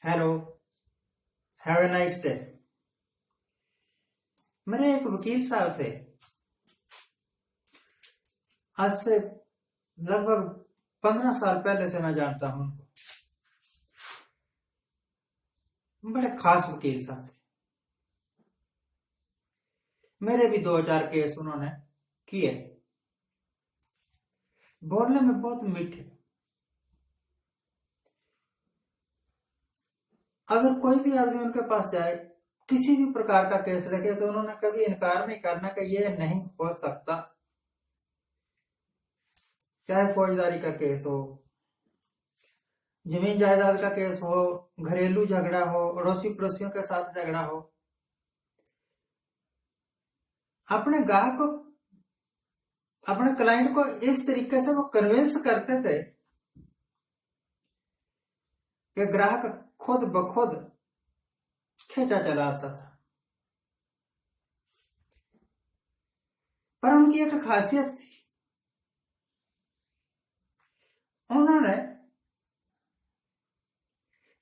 Hello. Have a nice day. मेरे एक वकील साहब थे। आज से लगभग 15 साल पहले से मैं जानता हूं उनको। बड़े खास वकील साहब थे। मेरे भी 2-4 केस उन्होंने किए। बोलने में बहुत मीठे। अगर कोई भी आदमी उनके पास जाए, किसी भी प्रकार का केस रखे, तो उन्होंने कभी इनकार नहीं करना कि ये नहीं हो सकता। चाहे फौजदारी का केस हो, जमीन जायदाद का केस हो, घरेलू झगड़ा हो, अड़ोसी पड़ोसियों के साथ झगड़ा हो, अपने ग्राहक को, अपने क्लाइंट को इस तरीके से वो कन्विंस करते थे कि ग्राहक खुद ब खुद खींचा चला आता था। पर उनकी एक खासियत थी, उन्होंने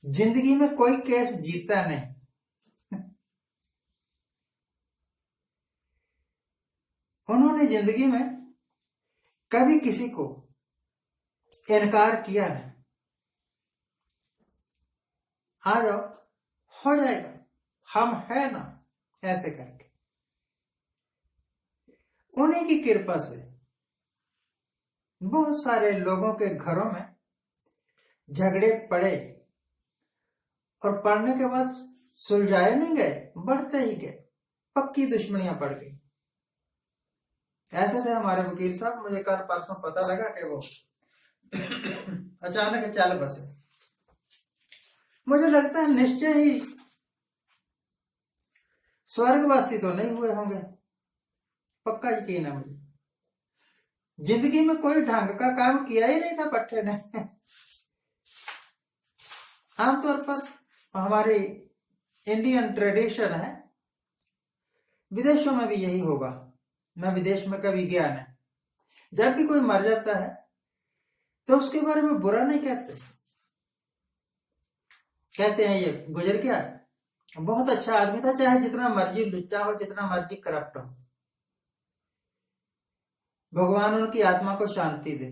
जिंदगी में कोई केस जीता नहीं। उन्होंने जिंदगी में कभी किसी को इनकार किया नहीं। आ जाओ, हो जाएगा, हम है ना, ऐसे करके उन्हीं की कृपा से बहुत सारे लोगों के घरों में झगड़े पड़े, और पड़ने के बाद सुलझाए नहीं गए, बढ़ते ही गए, पक्की दुश्मनियां पड़ गई। ऐसे थे हमारे वकील साहब। मुझे कल परसों पता लगा कि वो अचानक चल बसे। मुझे लगता है निश्चय ही स्वर्गवासी तो नहीं हुए होंगे, पक्का यकीन है मुझे। जिंदगी में कोई ढंग का काम किया ही नहीं था पट्टे ने। आमतौर पर हमारी इंडियन ट्रेडिशन है, विदेशों में भी यही होगा। मैं विदेश में कभी गया नहीं। जब भी कोई मर जाता है तो उसके बारे में बुरा नहीं कहते। कहते हैं ये गुजर गया, बहुत अच्छा आदमी था, चाहे जितना मर्जी लुच्चा हो, जितना मर्जी करप्ट हो, भगवान उनकी आत्मा को शांति दे,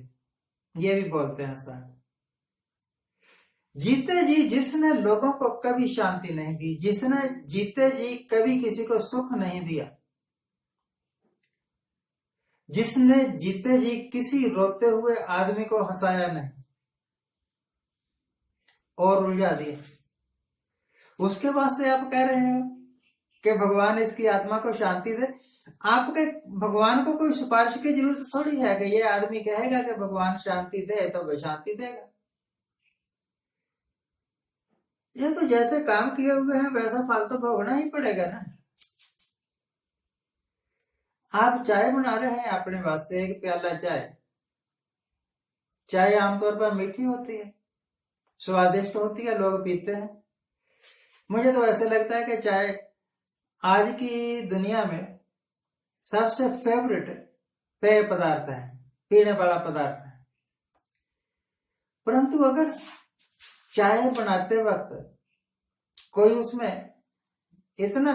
ये भी बोलते हैं सर। जीते जी जिसने लोगों को कभी शांति नहीं दी, जिसने जीते जी कभी किसी को सुख नहीं दिया, जिसने जीते जी किसी रोते हुए आदमी को हंसाया नहीं और उलझा दिया, उसके बाद से आप कह रहे हो कि भगवान इसकी आत्मा को शांति दे। आपके भगवान को कोई सिफारिश की जरूरत थोड़ी है कि ये आदमी कहेगा कि भगवान शांति दे तो वह शांति देगा। ये तो जैसे काम किए हुए हैं वैसा फल तो भोगना ही पड़ेगा ना। आप चाय बना रहे हैं अपने वास्ते, एक प्याला चाय। चाय आमतौर पर मीठी होती है, स्वादिष्ट होती है, लोग पीते हैं। मुझे तो ऐसे लगता है कि चाय आज की दुनिया में सबसे फेवरेट पेय पदार्थ है, पीने वाला पदार्थ है। परंतु अगर चाय बनाते वक्त कोई उसमें इतना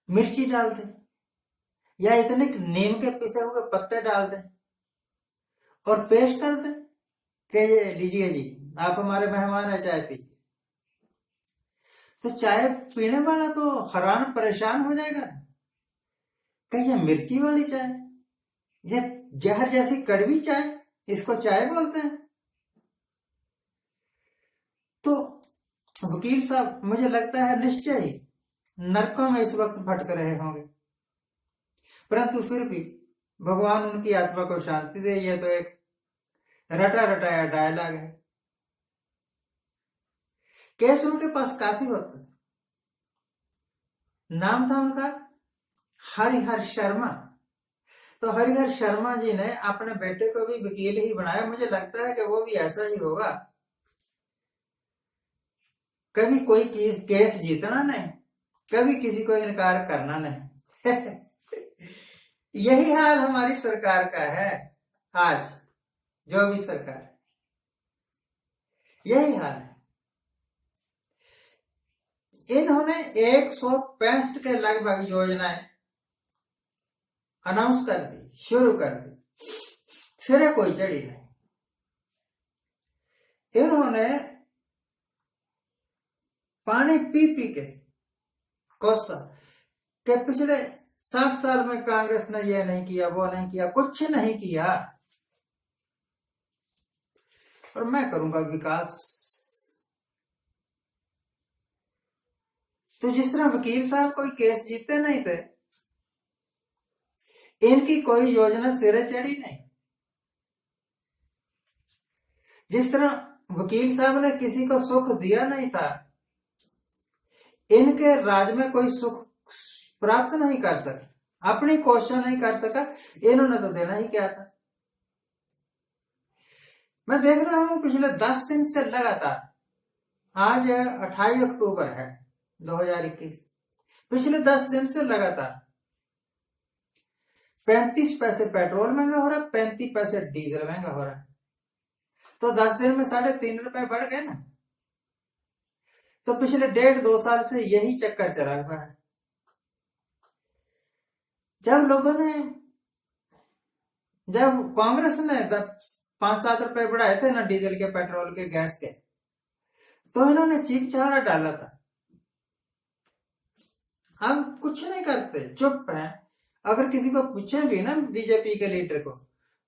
मिर्ची डाल दे, या इतने नीम के पिसे हुए पत्ते डाल दे और पेश कर दे कि ये लीजिए जी, आप हमारे मेहमान है, चाय पीजिए, तो चाय पीने वाला तो हैरान परेशान हो जाएगा कि ये मिर्ची वाली चाय, ये जहर जैसी कड़वी चाय, इसको चाय बोलते हैं। तो वकील साहब मुझे लगता है निश्चय ही नरकों में इस वक्त भटक रहे होंगे, परंतु फिर भी भगवान उनकी आत्मा को शांति दे। ये तो एक रटा रटाया डायलॉग है। केस उनके पास काफी होता। नाम था उनका हरिहर शर्मा। तो हरिहर शर्मा जी ने अपने बेटे को भी वकील ही बनाया। मुझे लगता है कि वो भी ऐसा ही होगा, कभी कोई केस जीतना नहीं, कभी किसी को इनकार करना नहीं। यही हाल हमारी सरकार का है आज, जो भी सरकार। यही हाल है। इन्होंने 165 के लगभग योजनाएं अनाउंस कर दी, शुरू कर दी, सिरे कोई चढ़ी नहीं। इन्होंने पानी पी पी के कोसा कि पिछले 60 साल में कांग्रेस ने ये नहीं किया, वो नहीं किया, कुछ नहीं किया, और मैं करूंगा विकास। तो जिस तरह वकील साहब कोई केस जीतते नहीं थे, इनकी कोई योजना सिरे चढ़ी नहीं। जिस तरह वकील साहब ने किसी को सुख दिया नहीं था, इनके राज में कोई सुख प्राप्त नहीं कर सके, अपनी कोशिश नहीं कर सका, इन्होंने तो देना ही क्या था। मैं देख रहा हूं पिछले 10 दिन से लगातार, आज 28 अक्टूबर है 2021, पिछले 10 दिन से लगातार 35 पैसे पेट्रोल महंगा हो रहा है, 35 पैसे डीजल महंगा हो रहा है। तो 10 दिन में 3.5 रुपए बढ़ गए ना। तो पिछले 1.5-2 साल से यही चक्कर चला हुआ है। जब कांग्रेस ने 5-7 रुपए बढ़ाए थे ना डीजल के, पेट्रोल के, गैस के, तो इन्होंने चीख चहाड़ा डाला था। अब कुछ नहीं करते, चुप है। अगर किसी को पूछे भी ना बीजेपी के लीडर को,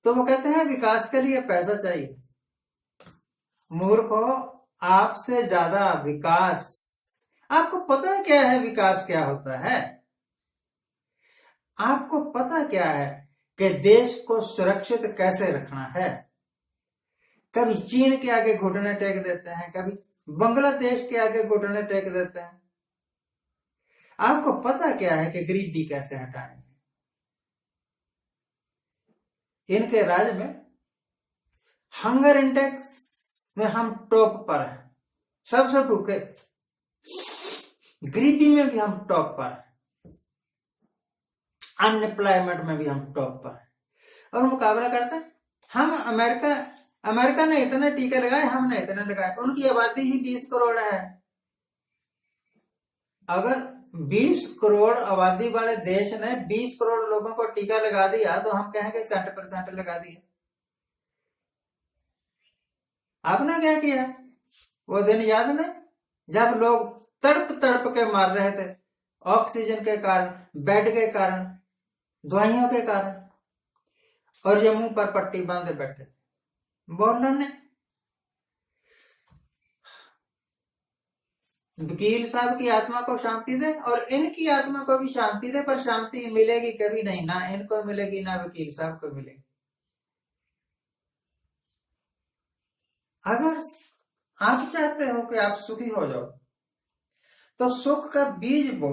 तो वो कहते हैं विकास के लिए पैसा चाहिए। मूर्खो, आपसे ज्यादा विकास, आपको पता है क्या है विकास क्या होता है? आपको पता क्या है कि देश को सुरक्षित कैसे रखना है? कभी चीन के आगे घुटने टेक देते हैं, कभी बांग्लादेश के आगे घुटने टेक देते हैं। आपको पता क्या है कि गरीबी कैसे हटानी है? इनके राज्य में हंगर इंडेक्स में हम टॉप पर हैं, सबसे भूखे, गरीबी में भी हम टॉप पर हैं, अनएम्प्लॉयमेंट में भी हम टॉप पर हैं, और मुकाबला करते हैं हम। अमेरिका ने इतने टीके लगाए, हमने इतने लगाए। उनकी आबादी ही 20 करोड़ है। अगर 20 करोड़ आबादी वाले देश ने 20 करोड़ लोगों को टीका लगा दिया, तो हम कहेंगे 60% लगा दिया। आपने क्या किया? वो दिन याद नहीं, जब लोग तड़प तड़प के मार रहे थे, ऑक्सीजन के कारण, बेड के कारण, दवाइयों के कारण, और ये मुंह पर पट्टी बांधे बैठे। बोलना ने वकील साहब की आत्मा को शांति दे, और इनकी आत्मा को भी शांति दे, पर शांति मिलेगी कभी नहीं, ना इनको मिलेगी ना वकील साहब को मिलेगी। अगर आप चाहते हो कि आप सुखी हो जाओ, तो सुख का बीज बो।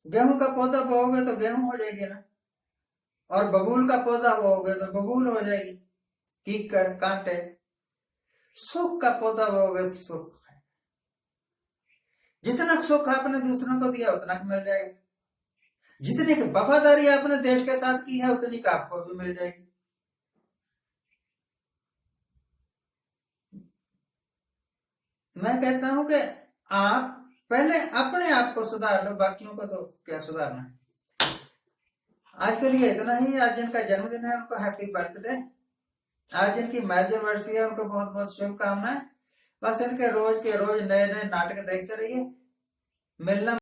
गेहूं का पौधा बोओगे तो गेहूं हो जाएगी ना, और बबूल का पौधा बोओगे तो बबूल हो जाएगी, कीकर, कांटे। सुख का पौधा बोओगे तो सुख है। जितना सुख आपने दूसरों को दिया उतना मिल जाएगा। जितनी की वफादारी आपने देश के साथ की है, उतनी का आपको भी मिल जाएगी। मैं कहता हूं कि आप पहले अपने आप को सुधार लो, बाकियों को तो क्या सुधारना है। आज के लिए इतना ही। आज जिनका जन्मदिन है उनको हैप्पी बर्थडे। आज जिनकी मैरिज एनिवर्सरी है उनको बहुत बहुत शुभकामनाएं। बस इनके रोज के रोज नए नए नाटक देखते रहिए। मिलना